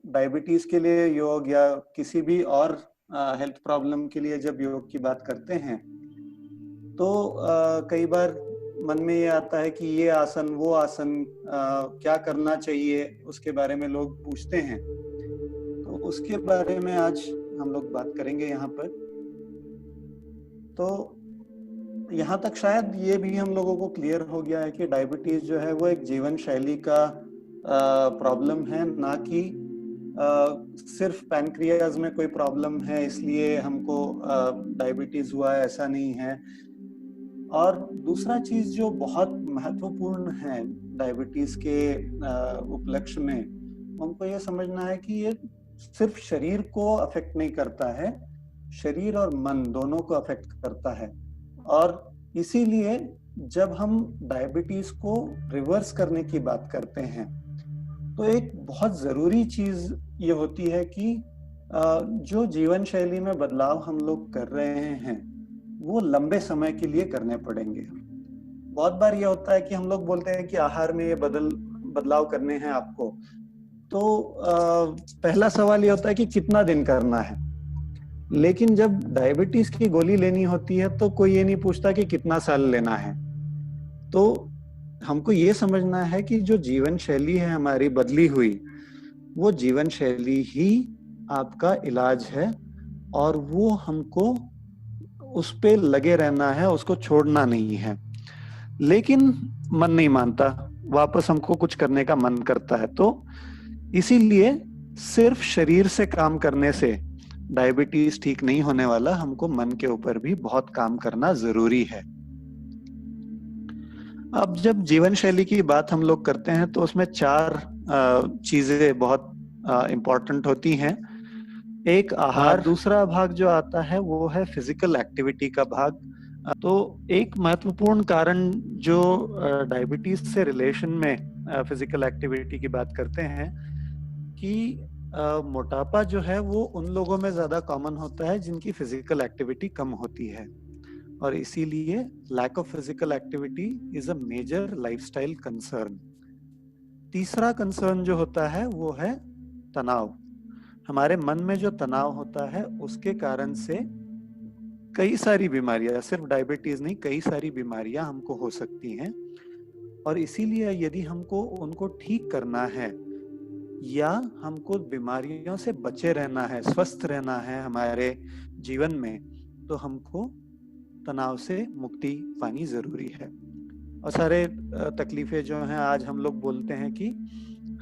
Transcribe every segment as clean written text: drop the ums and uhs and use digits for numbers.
Diabetes के लिए योग या किसी भी और हेल्थ प्रॉब्लम के लिए जब योग की बात करते हैं तो कई बार मन में ये आता है कि ये आसन वो आसन क्या करना चाहिए, उसके बारे में लोग पूछते हैं। तो उसके बारे में आज हम लोग बात करेंगे यहाँ पर। तो यहाँ तक शायद ये भी हम लोगों को क्लियर हो गया है कि डायबिटीज जो है वो एक जीवन शैली का प्रॉब्लम है, ना कि सिर्फ पैनक्रियाज में कोई प्रॉब्लम है इसलिए हमको डायबिटीज हुआ है, ऐसा नहीं है। और दूसरा चीज जो बहुत महत्वपूर्ण है डायबिटीज के उपलक्ष्य में, हमको ये समझना है कि ये सिर्फ शरीर को अफेक्ट नहीं करता है, शरीर और मन दोनों को अफेक्ट करता है। और इसीलिए जब हम डायबिटीज को रिवर्स करने की बात करते हैं तो एक बहुत जरूरी चीज ये होती है कि जो जीवन शैली में बदलाव हम लोग कर रहे हैं वो लंबे समय के लिए करने पड़ेंगे। बहुत बार ये होता है कि हम लोग बोलते हैं कि आहार में ये बदलाव करने हैं आपको, तो पहला सवाल ये होता है कि कितना दिन करना है। लेकिन जब डायबिटीज की गोली लेनी होती है तो कोई ये नहीं पूछता कि कितना साल लेना है। तो हमको ये समझना है कि जो जीवन शैली है हमारी बदली हुई, वो जीवन शैली ही आपका इलाज है और वो हमको उस पे लगे रहना है, उसको छोड़ना नहीं है। लेकिन मन नहीं मानता, वापस हमको कुछ करने का मन करता है। तो इसीलिए सिर्फ शरीर से काम करने से डायबिटीज ठीक नहीं होने वाला, हमको मन के ऊपर भी बहुत काम करना जरूरी है। अब जब जीवन शैली की बात हम लोग करते हैं तो उसमें 4 चीजें बहुत इम्पोर्टेंट होती हैं। एक आहार, दूसरा भाग जो आता है वो है फिजिकल एक्टिविटी का भाग। तो एक महत्वपूर्ण कारण जो डायबिटीज से रिलेशन में फिजिकल एक्टिविटी की बात करते हैं कि मोटापा जो है वो उन लोगों में ज्यादा कॉमन होता है जिनकी फिजिकल एक्टिविटी कम होती है, और इसीलिए lack of physical activity is a major lifestyle concern. तीसरा कंसर्न जो होता है वो है तनाव। हमारे मन में जो तनाव होता है उसके कारण से कई सारी बीमारियां, सिर्फ डायबिटीज नहीं, कई सारी बीमारियां हमको हो सकती हैं। और इसीलिए यदि हमको उनको ठीक करना है या हमको बीमारियों से बचे रहना है, स्वस्थ रहना है हमारे जीवन में, तो हमको तनाव से मुक्ति पानी जरूरी है। और सारे तकलीफें जो हैं आज हम लोग बोलते हैं कि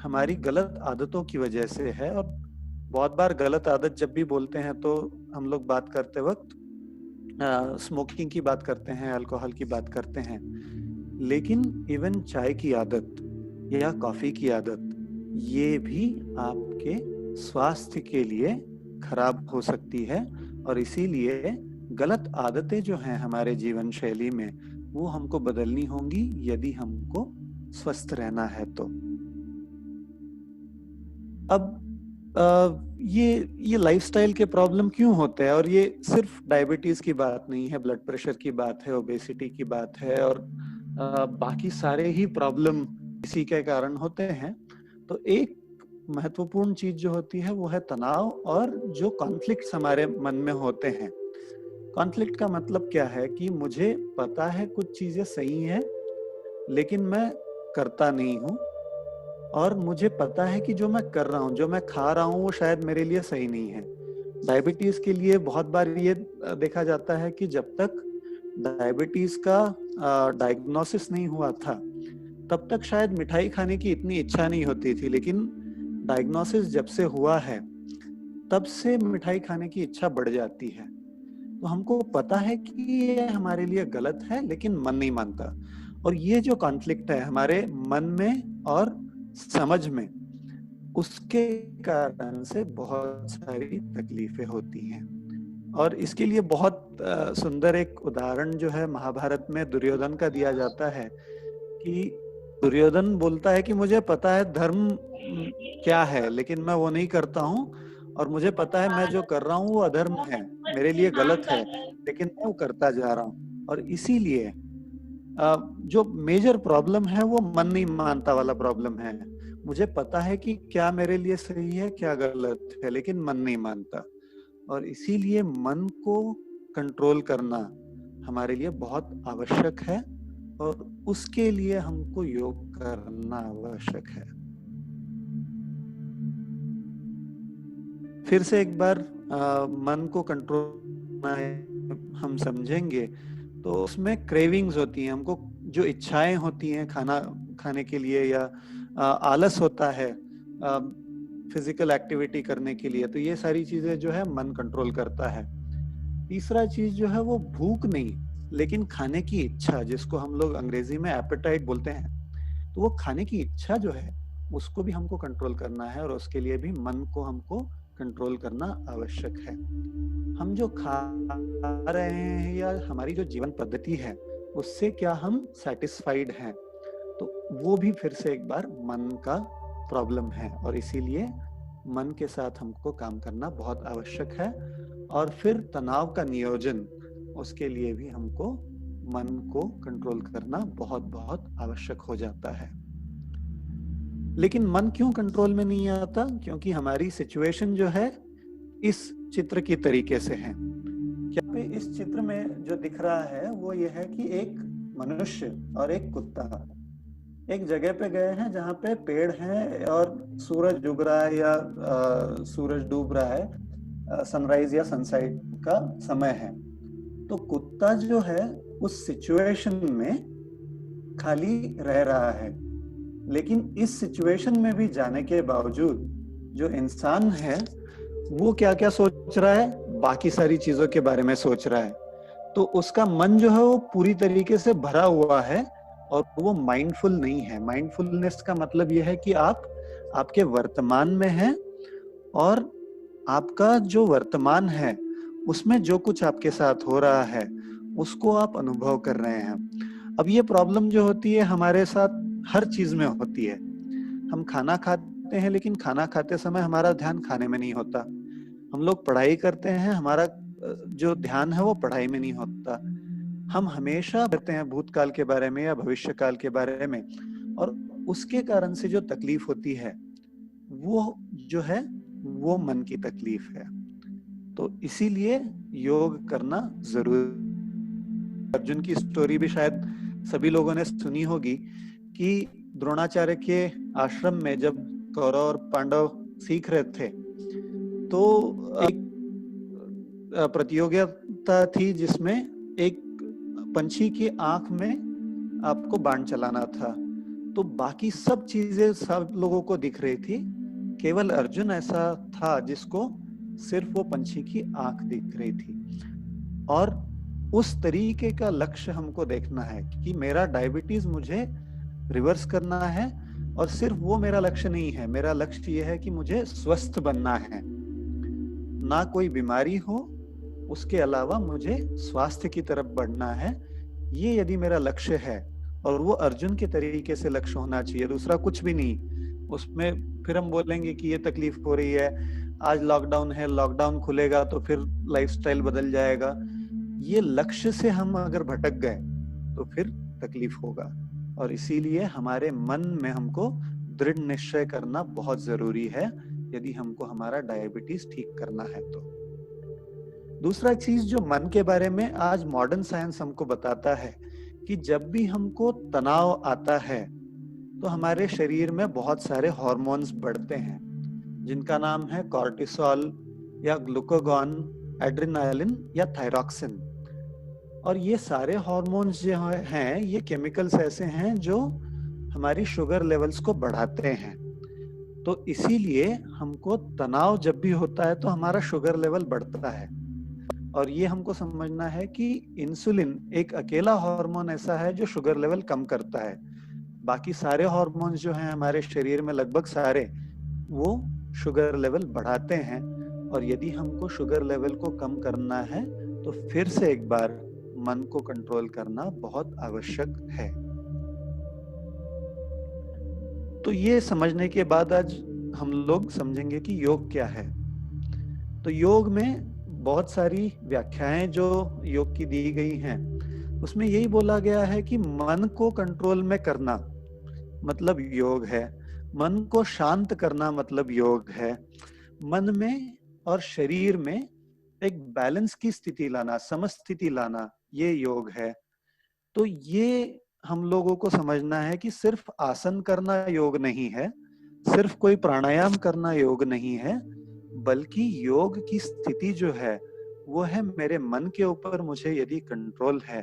हमारी गलत आदतों की वजह से है। और बहुत बार गलत आदत जब भी बोलते हैं तो हम लोग बात करते वक्त स्मोकिंग की बात करते हैं, अल्कोहल की बात करते हैं, लेकिन इवन चाय की आदत या कॉफी की आदत, ये भी आपके स्वास्थ्य के लिए खराब हो सकती है। और इसीलिए गलत आदतें जो हैं हमारे जीवन शैली में वो हमको बदलनी होंगी यदि हमको स्वस्थ रहना है। तो अब ये लाइफस्टाइल के प्रॉब्लम क्यों होते हैं, और ये सिर्फ डायबिटीज की बात नहीं है, ब्लड प्रेशर की बात है, ओबेसिटी की बात है, और बाकी सारे ही प्रॉब्लम इसी के कारण होते हैं। तो एक महत्वपूर्ण चीज जो होती है वो है तनाव और जो कॉन्फ्लिक्ट्स हमारे मन में होते हैं। कॉन्फ्लिक्ट का मतलब क्या है कि मुझे पता है कुछ चीजें सही हैं लेकिन मैं करता नहीं हूँ, और मुझे पता है कि जो मैं कर रहा हूँ, जो मैं खा रहा हूँ वो शायद मेरे लिए सही नहीं है। डायबिटीज के लिए बहुत बार ये देखा जाता है कि जब तक डायबिटीज का डायग्नोसिस नहीं हुआ था तब तक शायद मिठाई खाने की इतनी इच्छा नहीं होती थी, लेकिन डायग्नोसिस जब से हुआ है तब से मिठाई खाने की इच्छा बढ़ जाती है। तो हमको पता है कि ये हमारे लिए गलत है लेकिन मन नहीं मानता। और ये जो कॉन्फ्लिक्ट है हमारे मन में और समझ में, उसके कारण से बहुत सारी तकलीफें होती हैं। और इसके लिए बहुत सुंदर एक उदाहरण जो है महाभारत में दुर्योधन का दिया जाता है कि दुर्योधन बोलता है कि मुझे पता है धर्म क्या है लेकिन मैं वो नहीं करता हूँ, और मुझे पता है मैं जो कर रहा हूँ वो अधर्म है, मेरे लिए गलत है, लेकिन मैं वो करता जा रहा हूँ। और इसीलिए जो मेजर प्रॉब्लम है वो मन नहीं मानता वाला प्रॉब्लम है। मुझे पता है कि क्या मेरे लिए सही है क्या गलत है, लेकिन मन नहीं मानता। और इसीलिए मन को कंट्रोल करना हमारे लिए बहुत आवश्यक है, और उसके लिए हमको योग करना आवश्यक है। फिर से एक बार मन को कंट्रोल हम समझेंगे तो उसमें क्रेविंग्स होती हैं, हमको जो इच्छाएं होती हैं खाना खाने के लिए, या आलस होता है फिजिकल एक्टिविटी करने के लिए, तो ये सारी चीजें जो है मन कंट्रोल करता है। तीसरा चीज जो है वो भूख नहीं, लेकिन खाने की इच्छा, जिसको हम लोग अंग्रेजी में एपेटाइट बोलते हैं। तो वो खाने की इच्छा जो है उसको भी हमको कंट्रोल करना है, और उसके लिए भी मन को हमको कंट्रोल करना आवश्यक है। हम जो खा रहे हैं या हमारी जो जीवन पद्धति है उससे क्या हम सेटिस्फाइड हैं, तो वो भी फिर से एक बार मन का प्रॉब्लम है, और इसीलिए मन के साथ हमको काम करना बहुत आवश्यक है। और फिर तनाव का नियोजन, उसके लिए भी हमको मन को कंट्रोल करना बहुत बहुत आवश्यक हो जाता है। लेकिन मन क्यों कंट्रोल में नहीं आता? क्योंकि हमारी सिचुएशन जो है इस चित्र की तरीके से है। क्या पे इस चित्र में जो दिख रहा है वो ये है कि एक मनुष्य और एक कुत्ता एक जगह पे गए हैं जहाँ पे पेड़ हैं और सूरज उग रहा है या सूरज डूब रहा है, सनराइज या सनसेट का समय है। तो कुत्ता जो है उस सिचुएशन में खाली रह रहा है, लेकिन इस सिचुएशन में भी जाने के बावजूद जो इंसान है वो क्या क्या सोच रहा है, बाकी सारी चीजों के बारे में सोच रहा है। तो उसका मन जो है वो पूरी तरीके से भरा हुआ है और वो माइंडफुल नहीं है। माइंडफुलनेस का मतलब यह है कि आप आपके वर्तमान में हैं और आपका जो वर्तमान है उसमें जो कुछ आपके साथ हो रहा है उसको आप अनुभव कर रहे हैं। अब ये प्रॉब्लम जो होती है हमारे साथ हर चीज में होती है। हम खाना खाते हैं लेकिन खाना खाते समय हमारा ध्यान खाने में नहीं होता। हम लोग पढ़ाई करते हैं, हमारा जो ध्यान है वो पढ़ाई में नहीं होता। हम हमेशा करते हैं भूतकाल के बारे में या भविष्य काल के बारे में, और उसके कारण से जो तकलीफ होती है वो जो है वो मन की तकलीफ है। तो इसीलिए योग करना जरूरी। अर्जुन की स्टोरी भी शायद सभी लोगों ने सुनी होगी कि द्रोणाचार्य के आश्रम में जब कौरव और पांडव सीख रहे थे तो एक प्रतियोगिता थी जिसमें एक पंछी की आंख में आपको बाण चलाना था। तो बाकी सब चीजें सब लोगों को दिख रही थी, केवल अर्जुन ऐसा था जिसको सिर्फ वो पंछी की आंख दिख रही थी। और उस तरीके का लक्ष्य हमको देखना है कि मेरा डायबिटीज मुझे रिवर्स करना है, और सिर्फ वो मेरा लक्ष्य नहीं है। मेरा लक्ष्य ये है कि मुझे स्वस्थ बनना है, ना कोई बीमारी हो, उसके अलावा मुझे स्वास्थ्य की तरफ बढ़ना है। ये यदि मेरा लक्ष्य है, और वो अर्जुन के तरीके से लक्ष्य होना चाहिए, दूसरा कुछ भी नहीं। उसमें फिर हम बोलेंगे कि ये तकलीफ हो रही है, आज लॉकडाउन है, लॉकडाउन खुलेगा तो फिर लाइफस्टाइल बदल जाएगा। ये लक्ष्य से हम अगर भटक गए तो फिर तकलीफ होगा। और इसीलिए हमारे मन में हमको दृढ़ निश्चय करना बहुत जरूरी है यदि हमको हमारा डायबिटीज ठीक करना है तो। दूसरा चीज जो मन के बारे में आज मॉडर्न साइंस हमको बताता है कि जब भी हमको तनाव आता है तो हमारे शरीर में बहुत सारे हार्मोन्स बढ़ते हैं जिनका नाम है कॉर्टिसोल या ग्लूकागॉन, एड्रेनालिन या थायरॉक्सिन। और ये सारे हार्मोन्स जो हैं ये केमिकल्स ऐसे हैं जो हमारी शुगर लेवल्स को बढ़ाते हैं। तो इसीलिए हमको तनाव जब भी होता है तो हमारा शुगर लेवल बढ़ता है। और ये हमको समझना है कि इंसुलिन एक अकेला हार्मोन ऐसा है जो शुगर लेवल कम करता है। बाकी सारे हार्मोन्स जो हैं हमारे शरीर में लगभग सारे वो शुगर लेवल बढ़ाते हैं। और यदि हमको शुगर लेवल को कम करना है तो फिर से एक बार मन को कंट्रोल करना बहुत आवश्यक है। तो ये समझने के बाद आज हम लोग समझेंगे कि योग क्या है। तो योग में बहुत सारी व्याख्याएं जो योग की दी गई हैं, उसमें यही बोला गया है कि मन को कंट्रोल में करना मतलब योग है, मन को शांत करना मतलब योग है, मन में और शरीर में एक बैलेंस की स्थिति लाना, समस्थिति लाना, ये योग है। तो ये हम लोगों को समझना है कि सिर्फ आसन करना योग नहीं है, सिर्फ कोई प्राणायाम करना योग नहीं है, बल्कि योग की स्थिति जो है वो है मेरे मन के ऊपर मुझे यदि कंट्रोल है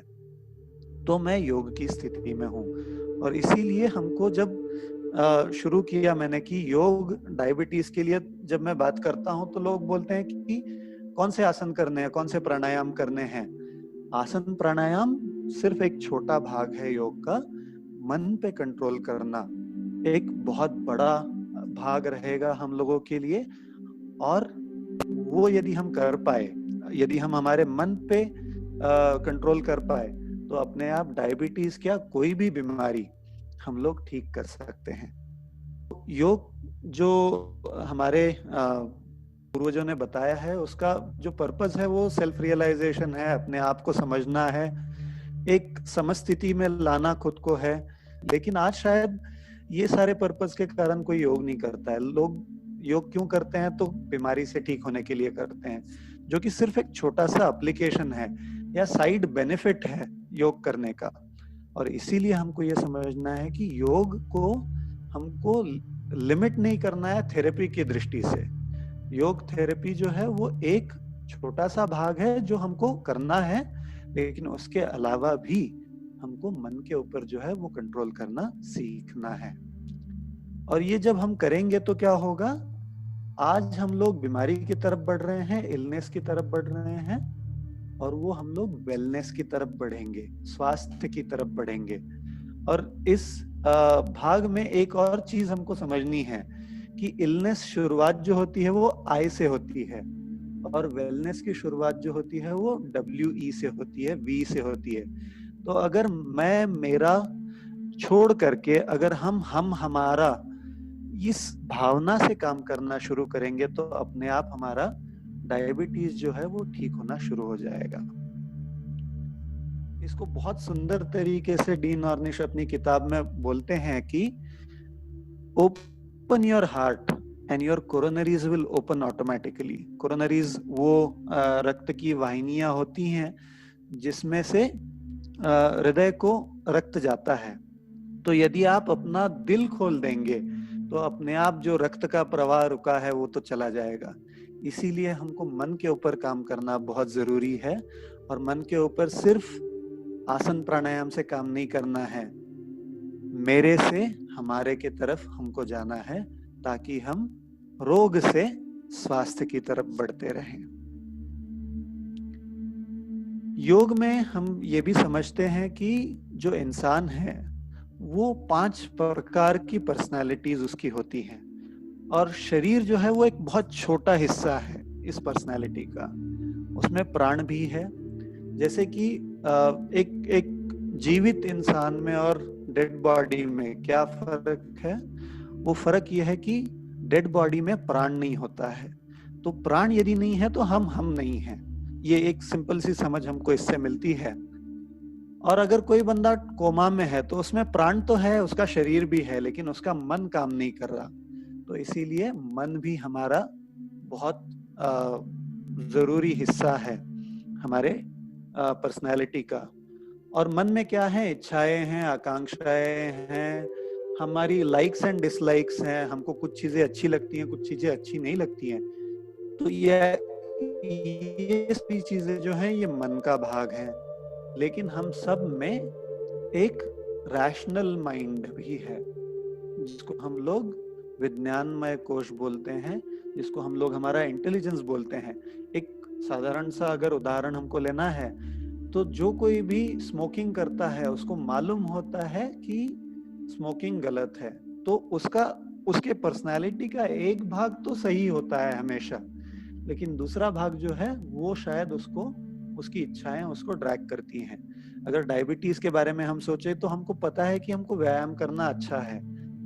तो मैं योग की स्थिति में हूँ। और इसीलिए हमको जब शुरू किया मैंने कि योग डायबिटीज के लिए जब मैं बात करता हूँ तो लोग बोलते हैं कि कौन से आसन करने हैं, कौन से प्राणायाम करने हैं। आसन प्राणायाम सिर्फ एक छोटा भाग है योग का, मन पे कंट्रोल करना एक बहुत बड़ा भाग रहेगा हम लोगों के लिए। और वो यदि हम कर पाए, यदि हम हमारे मन पे कंट्रोल कर पाए तो अपने आप डायबिटीज क्या कोई भी बीमारी हम लोग ठीक कर सकते हैं। योग जो हमारे पूर्वजों ने बताया है उसका जो पर्पस है वो सेल्फ रियलाइजेशन है, अपने आप को समझना है, एक समस्थिति में लाना खुद को है। लेकिन आज शायद ये सारे पर्पस के कारण कोई योग नहीं करता है। लोग योग क्यों करते हैं तो बीमारी से ठीक होने के लिए करते हैं, जो कि सिर्फ एक छोटा सा एप्लीकेशन है या साइड बेनिफिट है योग करने का। और इसीलिए हमको ये समझना है कि योग को हमको लिमिट नहीं करना है थेरेपी की दृष्टि से। योग थेरेपी जो है वो एक छोटा सा भाग है जो हमको करना है, लेकिन उसके अलावा भी हमको मन के ऊपर जो है वो कंट्रोल करना सीखना है। और ये जब हम करेंगे तो क्या होगा, आज हम लोग बीमारी की तरफ बढ़ रहे हैं, इलनेस की तरफ बढ़ रहे हैं, और वो हम लोग वेलनेस की तरफ बढ़ेंगे, स्वास्थ्य की तरफ बढ़ेंगे। और इस भाग में एक और चीज हमको समझनी है कि इलनेस शुरुआत जो होती है वो आई से होती है, और वेलनेस की शुरुआत जो होती है वो WE से होती है, V से होती है। तो अगर मैं मेरा छोड़ करके अगर हम हमारा इस भावना से काम करना शुरू करेंगे तो अपने आप हमारा डायबिटीज जो है वो ठीक होना शुरू हो जाएगा। इसको बहुत सुंदर तरीके से डीन ऑर्निश अपनी किताब में बोलते हैं कि open your heart and your coronaries will open automatically. Coronaries वो रक्त की वाहिनियां होती हैं जिसमें से हृदय को रक्त जाता है। तो यदि आप अपना दिल खोल देंगे तो अपने आप जो रक्त का प्रवाह रुका है वो तो चला जाएगा। इसीलिए हमको मन के ऊपर काम करना बहुत जरूरी है, और मन के ऊपर सिर्फ आसन प्राणायाम से काम नहीं करना है, मेरे से हमारे के तरफ हमको जाना है ताकि हम रोग से स्वास्थ्य की तरफ बढ़ते रहें। योग में हम ये भी समझते हैं कि जो इंसान है वो 5 प्रकार की पर्सनालिटीज उसकी होती हैं, और शरीर जो है वो एक बहुत छोटा हिस्सा है इस पर्सनालिटी का। उसमें प्राण भी है। जैसे कि एक जीवित इंसान में और डेड बॉडी में क्या फर्क है? वो फर्क ये है कि डेड बॉडी में प्राण नहीं होता है, तो प्राण यदि नहीं है तो हम नहीं हैं। ये एक सिंपल सी समझ हमको इससे मिलती है। और अगर कोई बंदा कोमा में है तो उसमें प्राण तो है, उसका शरीर भी है, लेकिन उसका मन काम नहीं कर रहा। तो इसीलिए मन भी हमारा बहुत जरूरी हिस्सा है हमारे पर्सनैलिटी का। और मन में क्या है? इच्छाएं हैं, आकांक्षाएं हैं, हमारी लाइक्स एंड डिसलाइक्स हैं। हमको कुछ चीजें अच्छी लगती हैं, कुछ चीजें अच्छी नहीं लगती हैं। तो ये सभी चीजें जो हैं ये मन का भाग है। लेकिन हम सब में एक रैशनल माइंड भी है जिसको हम लोग विज्ञानमय कोश बोलते हैं, जिसको हम लोग हमारा इंटेलिजेंस बोलते हैं। एक साधारण सा अगर उदाहरण हमको लेना है तो जो कोई भी स्मोकिंग करता है उसको मालूम होता है कि स्मोकिंग गलत है, तो उसके पर्सनालिटी का एक भाग तो सही होता है हमेशा, लेकिन दूसरा भाग जो है वो शायद उसकी इच्छाएं उसको ड्रैग करती हैं। अगर डायबिटीज के बारे में हम सोचे तो हमको पता है कि हमको व्यायाम करना अच्छा है,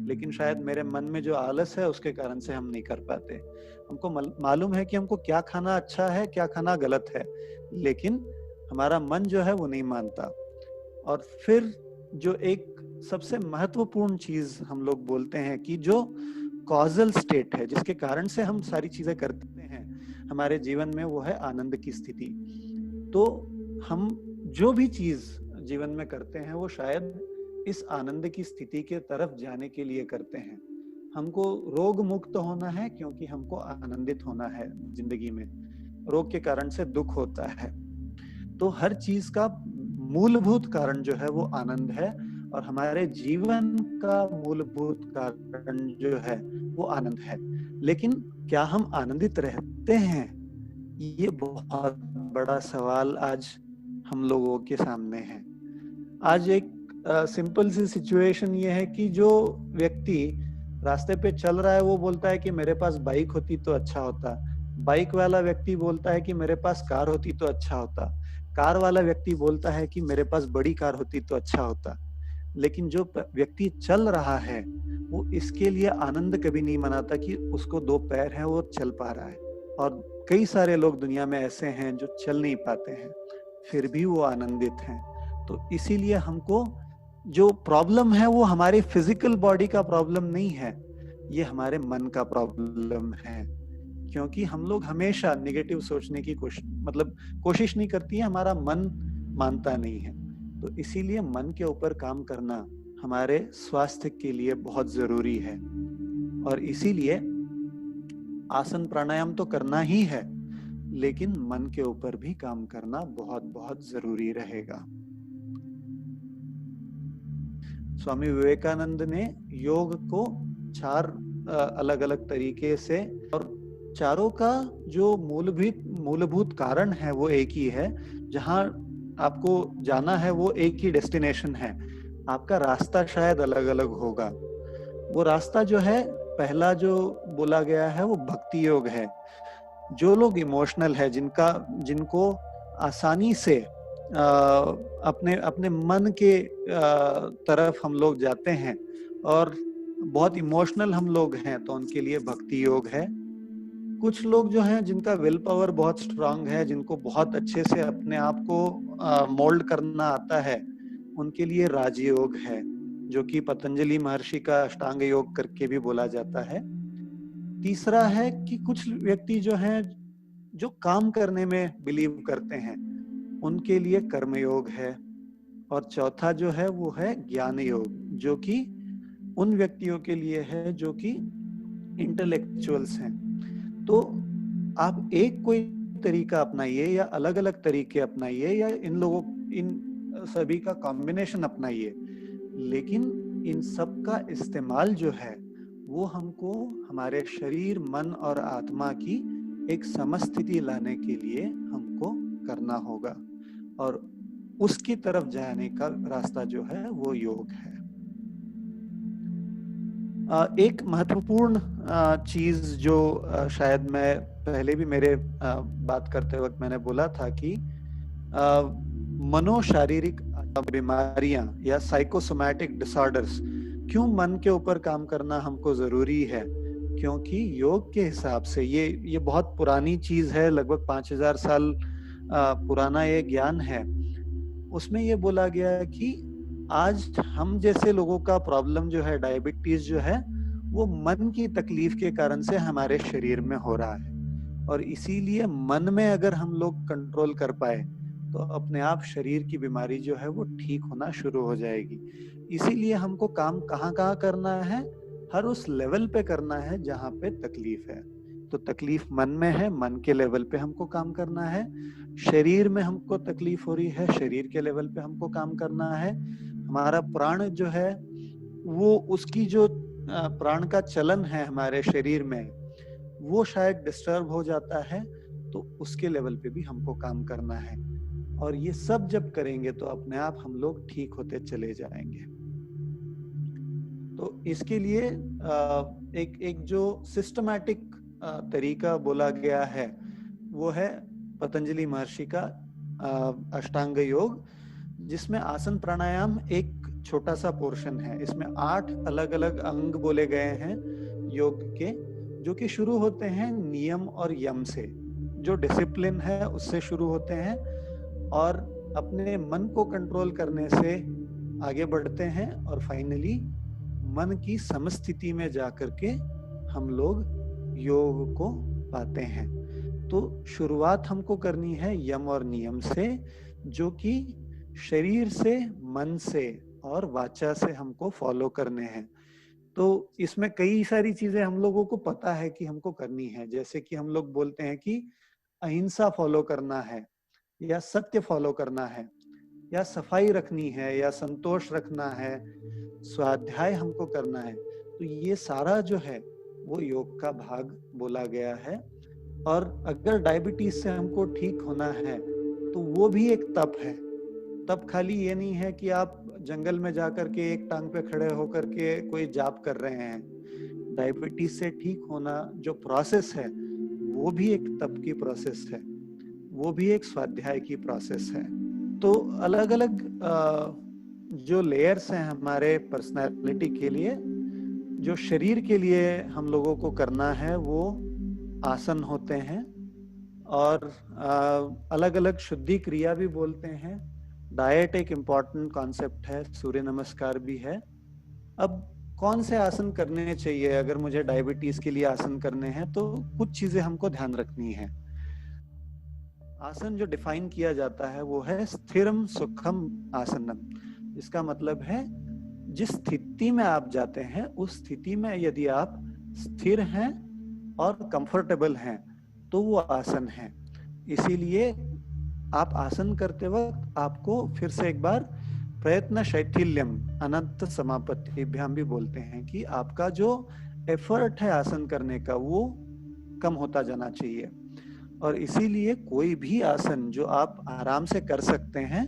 लेकिन शायद मेरे मन में जो आलस है उसके कारण से हम नहीं कर पाते। हमको मालूम है कि हमको क्या खाना अच्छा है, क्या खाना गलत है, लेकिन हमारा मन जो है वो नहीं मानता। और फिर जो एक सबसे महत्वपूर्ण चीज हम लोग बोलते हैं कि जो कॉजल स्टेट है, जिसके कारण से हम सारी चीजें करते हैं हमारे जीवन में, वो है आनंद की स्थिति। तो हम जो भी चीज जीवन में करते हैं वो शायद इस आनंद की स्थिति के तरफ जाने के लिए करते हैं। हमको रोग मुक्त होना है क्योंकि हमको आनंदित होना है जिंदगी में। रोग के कारण से दुख होता है। तो हर चीज का मूलभूत कारण जो है वो आनंद है, और हमारे जीवन का मूलभूत कारण जो है वो आनंद है। लेकिन क्या हम आनंदित रहते हैं? ये बहुत बड़ा सवाल आज हम लोगों के सामने है। आज एक सिंपल सी सिचुएशन ये है कि जो व्यक्ति रास्ते पे चल रहा है वो बोलता है कि मेरे पास बाइक होती तो अच्छा होता। बाइक वाला व्यक्ति बोलता है कि मेरे पास कार होती तो अच्छा होता। कार वाला व्यक्ति बोलता है कि मेरे पास बड़ी कार होती तो अच्छा होता। लेकिन जो व्यक्ति चल रहा है वो इसके लिए आनंद कभी नहीं मनाता कि उसको 2 पैर हैं, वो चल पा रहा है। और कई सारे लोग दुनिया में ऐसे हैं जो चल नहीं पाते हैं, फिर भी वो आनंदित हैं। तो इसीलिए हमको जो प्रॉब्लम है वो हमारी फिजिकल बॉडी का प्रॉब्लम नहीं है, ये हमारे मन का प्रॉब्लम है। क्योंकि हम लोग हमेशा नेगेटिव सोचने की कोशिश नहीं करती है, हमारा मन मानता नहीं है। तो इसीलिए मन के ऊपर काम करना हमारे स्वास्थ्य के लिए बहुत जरूरी है। और इसीलिए आसन प्राणायाम तो करना ही है, लेकिन मन के ऊपर भी काम करना बहुत बहुत जरूरी रहेगा। स्वामी विवेकानंद ने योग को 4 अलग अलग तरीके से, और चारों का जो मूलभूत कारण है वो एक ही है। जहां आपको जाना है वो एक ही डेस्टिनेशन है, आपका रास्ता शायद अलग अलग होगा। वो रास्ता जो है, पहला जो बोला गया है वो भक्ति योग है। जो लोग इमोशनल है, जिनको आसानी से अपने अपने मन के तरफ हम लोग जाते हैं, और बहुत इमोशनल हम लोग हैं, तो उनके लिए भक्ति योग है। कुछ लोग जो हैं जिनका विल पावर बहुत स्ट्रांग है, जिनको बहुत अच्छे से अपने आप को मोल्ड करना आता है, उनके लिए राजयोग है, जो कि पतंजलि महर्षि का अष्टांग योग करके भी बोला जाता है। तीसरा है कि कुछ व्यक्ति जो हैं जो काम करने में बिलीव करते हैं, उनके लिए कर्म योग है। और चौथा जो है वो है ज्ञान योग, जो कि उन व्यक्तियों के लिए है जो कि इंटेलेक्चुअल्स हैं। तो आप एक कोई तरीका अपनाइए या अलग अलग तरीके अपनाइए, या इन सभी का कॉम्बिनेशन अपनाइए, लेकिन इन सब का इस्तेमाल जो है वो हमको हमारे शरीर, मन और आत्मा की एक समस्थिति लाने के लिए हमको करना होगा, और उसकी तरफ जाने का रास्ता जो है वो योग है। एक महत्वपूर्ण चीज जो शायद मैं पहले भी मेरे बात करते वक्त मैंने बोला था कि मनोशारीरिक बीमारियां या साइकोसोमैटिक डिसऑर्डर्स, क्यों मन के ऊपर काम करना हमको जरूरी है? क्योंकि योग के हिसाब से ये बहुत पुरानी चीज है, लगभग 5000 साल पुराना ये ज्ञान है। उसमें ये बोला गया है कि आज हम जैसे लोगों का प्रॉब्लम जो है, डायबिटीज जो है, वो मन की तकलीफ के कारण से हमारे शरीर में हो रहा है। और इसीलिए मन में अगर हम लोग कंट्रोल कर पाए तो अपने आप शरीर की बीमारी जो है वो ठीक होना शुरू हो जाएगी। इसीलिए हमको काम कहाँ कहाँ करना है? हर उस लेवल पे करना है जहाँ पे तकलीफ है। तो तकलीफ मन में है, मन के लेवल पे हमको काम करना है। शरीर में हमको तकलीफ हो रही है, शरीर के लेवल पे हमको काम करना है। हमारा प्राण जो है वो, उसकी जो प्राण का चलन है हमारे शरीर में, वो शायद डिस्टर्ब हो जाता है, तो उसके लेवल पे भी हमको काम करना है। और ये सब जब करेंगे तो अपने आप हम लोग ठीक होते चले जाएंगे। तो इसके लिए एक जो सिस्टमैटिक तरीका बोला गया है वो है पतंजलि महर्षि का अष्टांग योग, जिसमें आसन प्राणायाम एक छोटा सा पोर्शन है। इसमें 8 अलग अलग अंग बोले गए हैं योग के, जो कि शुरू होते हैं नियम और यम से, जो डिसिप्लिन है उससे शुरू होते हैं, और अपने मन को कंट्रोल करने से आगे बढ़ते हैं और फाइनली मन की समस्थिति में जाकर के हम लोग योग को पाते हैं। तो शुरुआत हमको करनी है यम और नियम से, जो कि शरीर से, मन से और वाचा से हमको फॉलो करने हैं। तो इसमें कई सारी चीजें हम लोगों को पता है कि हमको करनी है, जैसे कि हम लोग बोलते हैं कि अहिंसा फॉलो करना है, या सत्य फॉलो करना है, या सफाई रखनी है, या संतोष रखना है, स्वाध्याय हमको करना है। तो ये सारा जो है वो योग का भाग बोला गया है। और अगर डायबिटीज से हमको ठीक होना है तो वो भी एक तप है। तप खाली ये नहीं है कि आप जंगल में जाकर के एक टांग पे खड़े होकर के कोई जाप कर रहे हैं। डायबिटीज से ठीक होना जो प्रोसेस है वो भी एक तप की प्रोसेस है, वो भी एक स्वाध्याय की प्रोसेस है। तो अलग अलग जो लेयर्स हैं हमारे पर्सनालिटी के लिए, जो शरीर के लिए हम लोगों को करना है वो आसन होते हैं। और अलग अलग शुद्धि क्रिया भी बोलते हैं। डाइट एक इम्पॉर्टेंट कॉन्सेप्ट है, सूर्य नमस्कार भी है। अब कौन से आसन करने चाहिए? अगर मुझे डायबिटीज के लिए आसन करने हैं तो कुछ चीजें हमको ध्यान रखनी है। आसन जो डिफाइन किया जाता है वो है स्थिरम सुखम आसनम। इसका मतलब है जिस स्थिति में आप जाते हैं उस स्थिति में यदि आप स्थिर हैं और कंफर्टेबल हैं तो वो आसन है। इसीलिए आप आसन करते वक्त आपको फिर से एक बार प्रयत्न शैथिल्यम अनंत समापत्तिभ्याम भी बोलते हैं कि आपका जो एफर्ट है आसन करने का वो कम होता जाना चाहिए। और इसीलिए कोई भी आसन जो आप आराम से कर सकते हैं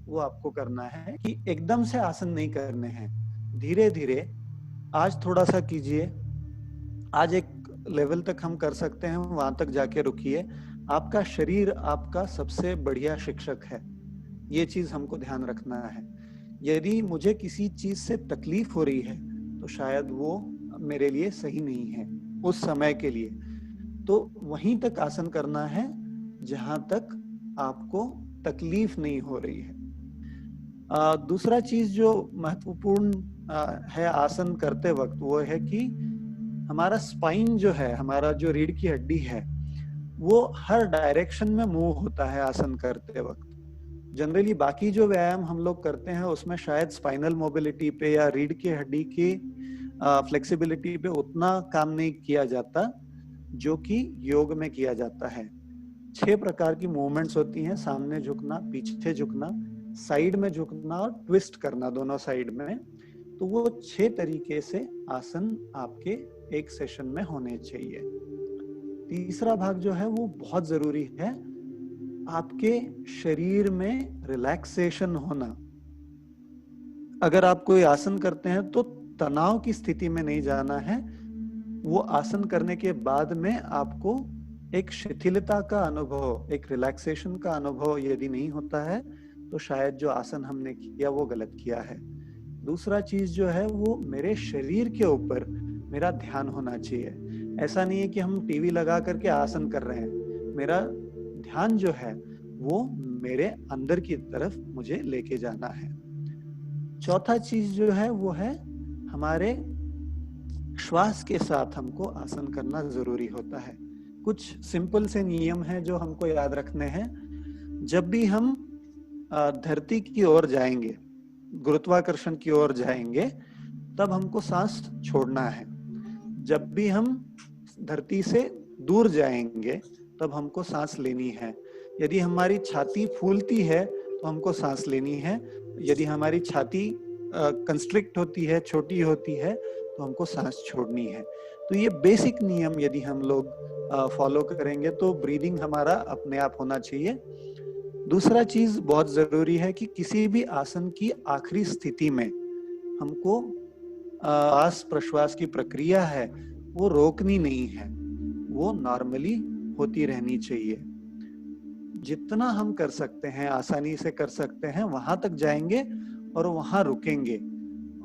वो आपको करना है, कि एकदम से आसन नहीं करने हैं। धीरे धीरे आज थोड़ा सा कीजिए, आज एक लेवल तक हम कर सकते हैं वहां तक जाके रुकिए। आपका शरीर आपका सबसे बढ़िया शिक्षक है, ये चीज हमको ध्यान रखना है। यदि मुझे किसी चीज से तकलीफ हो रही है तो शायद वो मेरे लिए सही नहीं है उस समय के लिए, तो वहीं तक आसन करना है जहां तक आपको तकलीफ नहीं हो रही है। दूसरा चीज जो महत्वपूर्ण है आसन करते वक्त वो है कि हमारा स्पाइन जो है, हमारा जो रीढ़ की हड्डी है, वो हर डायरेक्शन में मूव होता है आसन करते वक्त। जनरली बाकी जो व्यायाम हम लोग करते हैं उसमें शायद स्पाइनल मोबिलिटी पे या रीढ़ की हड्डी की फ्लेक्सिबिलिटी पे उतना काम नहीं किया जाता जो कि योग में किया जाता है। 6 प्रकार की मूवमेंट्स होती हैं, सामने झुकना, पीछे झुकना, साइड में झुकना और ट्विस्ट करना दोनों साइड में। तो वो 6 तरीके से आसन आपके एक सेशन में होने चाहिए। तीसरा भाग जो है वो बहुत जरूरी है, आपके शरीर में रिलैक्सेशन होना। अगर आप कोई आसन करते हैं तो तनाव की स्थिति में नहीं जाना है। वो आसन करने के बाद में आपको एक शिथिलता का अनुभव, एक रिलैक्सेशन का अनुभव यदि नहीं होता है तो शायद जो आसन हमने किया वो गलत किया है। दूसरा चीज जो है वो मेरे शरीर के ऊपर मेरा ध्यान होना चाहिए। ऐसा नहीं है कि हम टीवी लगा करके आसन कर रहे हैं, मेरा ध्यान जो है वो मेरे अंदर की तरफ मुझे लेके जाना है। चौथा चीज जो है वो है हमारे श्वास के साथ हमको आसन करना जरूरी होता है। कुछ सिंपल से नियम हैं जो हमको याद रखने हैं। जब भी हम धरती की ओर जाएंगे, गुरुत्वाकर्षण की ओर जाएंगे, तब हमको सांस छोड़ना है। जब भी हम धरती से दूर जाएंगे तब हमको सांस लेनी है। यदि हमारी छाती फूलती है तो हमको सांस लेनी है। यदि हमारी छाती कंस्ट्रिक्ट होती है, छोटी होती है, तो हमको सांस छोड़नी है। तो ये बेसिक नियम यदि हम लोग फॉलो करेंगे तो ब्रीदिंग हमारा अपने आप होना चाहिए। दूसरा चीज बहुत जरूरी है कि किसी भी आसन की आखिरी स्थिति में हमको श्वास प्रश्वास की प्रक्रिया है वो रोकनी नहीं है, वो नॉर्मली होती रहनी चाहिए। जितना हम कर सकते हैं, आसानी से कर सकते हैं, वहां तक जाएंगे और वहां रुकेंगे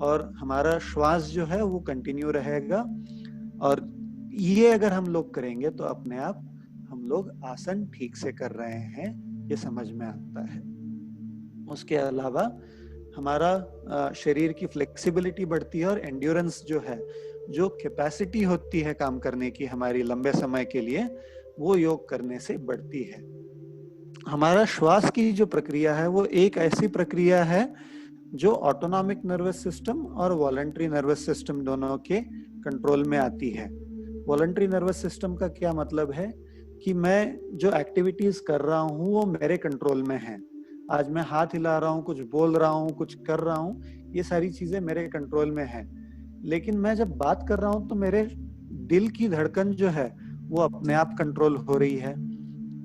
और हमारा श्वास जो है वो कंटिन्यू रहेगा। और ये अगर हम लोग करेंगे तो अपने आप हम लोग आसन ठीक से कर रहे हैं, ये समझ में आता है। उसके अलावा हमारा शरीर की फ्लेक्सिबिलिटी बढ़ती है और एंड्योरेंस जो है, जो कैपेसिटी होती है काम करने की हमारी लंबे समय के लिए, वो योग करने से बढ़ती है। हमारा श्वास की जो प्रक्रिया है वो एक ऐसी प्रक्रिया है जो ऑटोनॉमिक नर्वस सिस्टम और वॉलंटरी नर्वस सिस्टम दोनों के कंट्रोल में आती है। वॉलंटरी नर्वस सिस्टम का क्या मतलब है कि मैं जो एक्टिविटीज कर रहा हूँ वो मेरे कंट्रोल में है। आज मैं हाथ हिला रहा हूँ, कुछ बोल रहा हूँ, कुछ कर रहा हूँ, ये सारी चीजें मेरे कंट्रोल में है। लेकिन मैं जब बात कर रहा हूँ तो मेरे दिल की धड़कन जो है वो अपने आप कंट्रोल हो रही है।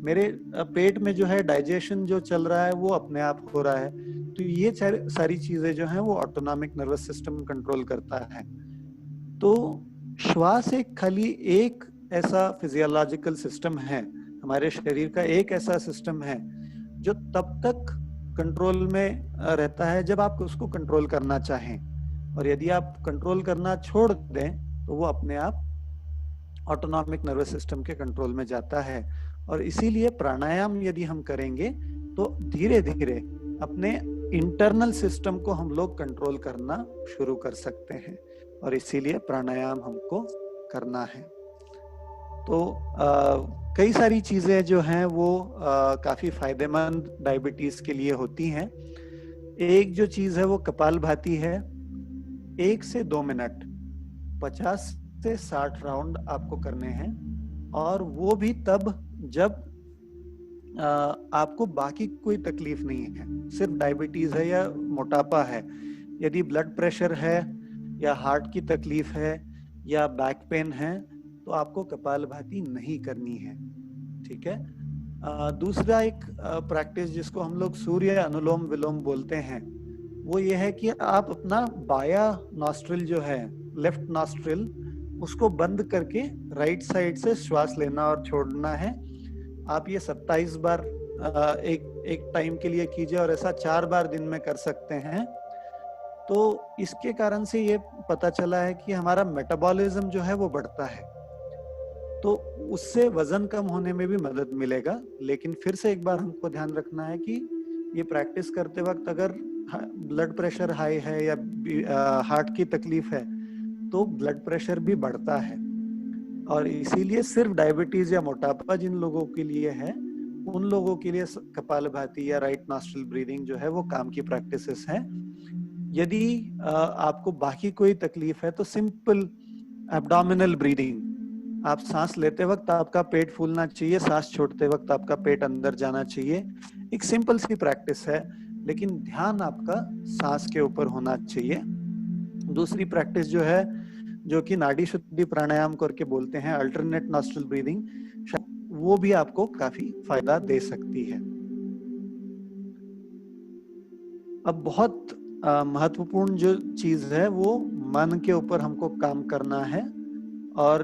मेरे पेट में जो है डाइजेशन जो चल रहा है वो अपने आप हो रहा है। तो ये सारी चीजें जो हैं वो ऑटोनॉमिक नर्वस सिस्टम कंट्रोल करता है। तो श्वास एक खाली एक ऐसा फिजियोलॉजिकल सिस्टम है, हमारे शरीर का एक ऐसा सिस्टम है जो तब तक कंट्रोल में रहता है जब आप उसको कंट्रोल करना चाहें, और यदि आप कंट्रोल करना छोड़ दें तो वो अपने आप ऑटोनॉमिक नर्वस सिस्टम के कंट्रोल में जाता है। और इसीलिए प्राणायाम यदि हम करेंगे तो धीरे धीरे अपने इंटरनल सिस्टम को हम लोग कंट्रोल करना शुरू कर सकते हैं, और इसीलिए प्राणायाम हमको करना है। तो कई सारी चीजें जो हैं वो काफी फायदेमंद डायबिटीज के लिए होती हैं। एक जो चीज है वो कपालभाति है। 1 से 2 मिनट 50 से 60 राउंड आपको करने हैं, और वो भी तब जब आपको बाकी कोई तकलीफ नहीं है, सिर्फ डायबिटीज है या मोटापा है। यदि ब्लड प्रेशर है या हार्ट की तकलीफ है या बैक पेन है तो आपको कपालभाति नहीं करनी है, ठीक है। दूसरा एक प्रैक्टिस जिसको हम लोग सूर्य अनुलोम विलोम बोलते हैं, वो ये है कि आप अपना बाया नॉस्ट्रिल जो है, लेफ्ट नॉस्ट्रिल, उसको बंद करके राइट साइड से श्वास लेना और छोड़ना है। आप ये 27 बार एक टाइम के लिए कीजिए, और ऐसा 4 बार दिन में कर सकते हैं। तो इसके कारण से ये पता चला है कि हमारा मेटाबॉलिज्म जो है वो बढ़ता है, तो उससे वजन कम होने में भी मदद मिलेगा। लेकिन फिर से एक बार हमको ध्यान रखना है कि ये प्रैक्टिस करते वक्त अगर ब्लड प्रेशर हाई है या हार्ट की तकलीफ है तो ब्लड प्रेशर भी बढ़ता है, और इसीलिए सिर्फ डायबिटीज या मोटापा जिन लोगों के लिए है उन लोगों के लिए कपालभाति या राइट नॉस्ट्रिल ब्रीदिंग जो है वो काम की प्रैक्टिसेस हैं। यदि आपको बाकी कोई तकलीफ है तो सिंपल एब्डोमिनल ब्रीदिंग, आप सांस लेते वक्त आपका पेट फूलना चाहिए, सांस छोड़ते वक्त आपका पेट अंदर जाना चाहिए। एक सिंपल सी प्रैक्टिस है, लेकिन ध्यान आपका सांस के ऊपर होना चाहिए। दूसरी प्रैक्टिस जो है, जो कि नाड़ी शुद्धि प्राणायाम करके बोलते हैं, अल्टरनेट नॉस्ट्रिल ब्रीदिंग, वो भी आपको काफी फायदा दे सकती है। अब बहुत महत्वपूर्ण जो चीज है वो मन के ऊपर हमको काम करना है। और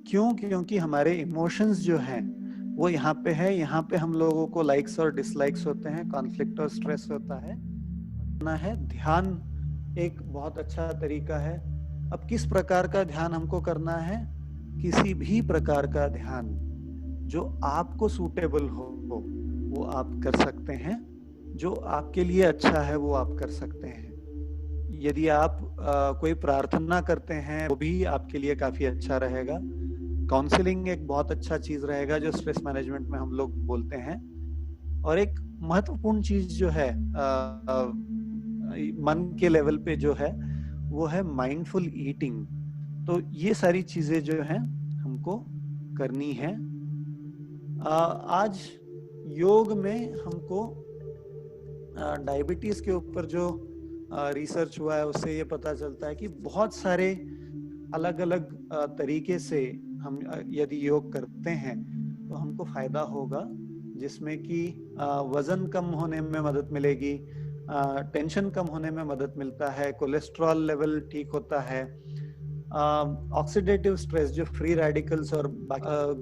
क्योंकि हमारे इमोशंस जो हैं वो यहाँ पे है, यहाँ पे हम लोगों को लाइक्स और डिसलाइक्स होते हैं, कॉन्फ्लिक्ट और स्ट्रेस होता है। ध्यान एक बहुत अच्छा तरीका है। अब किस प्रकार का ध्यान हमको करना है? किसी भी प्रकार का ध्यान जो आपको सूटेबल हो वो आप कर सकते हैं, जो आपके लिए अच्छा है वो आप कर सकते हैं। यदि आप कोई प्रार्थना करते हैं वो भी आपके लिए काफी अच्छा रहेगा। काउंसलिंग एक बहुत अच्छा चीज रहेगा जो स्ट्रेस मैनेजमेंट में हम लोग बोलते हैं। और एक महत्वपूर्ण चीज जो है मन के लेवल पे जो है वो है माइंडफुल ईटिंग। तो ये सारी चीजें जो हैं हमको करनी है। आज योग में हमको डायबिटीज के ऊपर जो रिसर्च हुआ है उससे ये पता चलता है कि बहुत सारे अलग अलग तरीके से हम यदि योग करते हैं तो हमको फायदा होगा, जिसमें कि वजन कम होने में मदद मिलेगी, टेंशन कम होने में मदद मिलता है, कोलेस्ट्रॉल लेवल ठीक होता है, ऑक्सीडेटिव स्ट्रेस जो फ्री रेडिकल्स और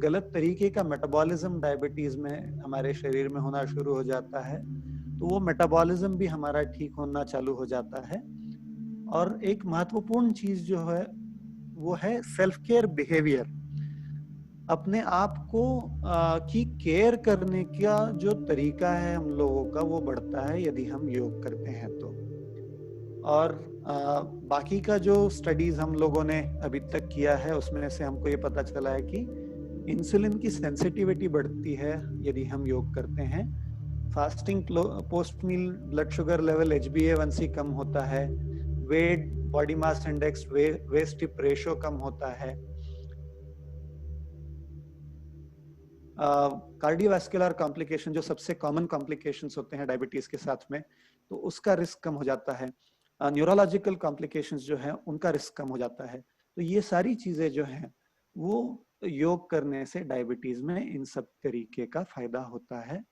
गलत तरीके का मेटाबॉलिज्म डायबिटीज में हमारे शरीर में होना शुरू हो जाता है, तो वो मेटाबॉलिज्म भी हमारा ठीक होना चालू हो जाता है। और एक महत्वपूर्ण चीज जो है वो है सेल्फ केयर बिहेवियर। अपने आप को की केयर करने का जो तरीका है हम लोगों का, वो बढ़ता है यदि हम योग करते हैं तो। और बाकी का जो स्टडीज हम लोगों ने अभी तक किया है, उसमें से हमको ये पता चला है कि इंसुलिन की सेंसिटिविटी बढ़ती है यदि हम योग करते हैं। Fasting post meal blood sugar level HbA1c कम होता है, weight, body mass index, waist hip ratio कम होता है, कार्डियोवास्कुलर कॉम्प्लिकेशन जो सबसे कॉमन कॉम्प्लिकेशंस होते हैं डायबिटीज के साथ में, तो उसका रिस्क कम हो जाता है, न्यूरोलॉजिकल कॉम्प्लिकेशंस जो है उनका रिस्क कम हो जाता है। तो ये सारी चीजें जो हैं वो योग करने से डायबिटीज में इन सब तरीके का फायदा होता है।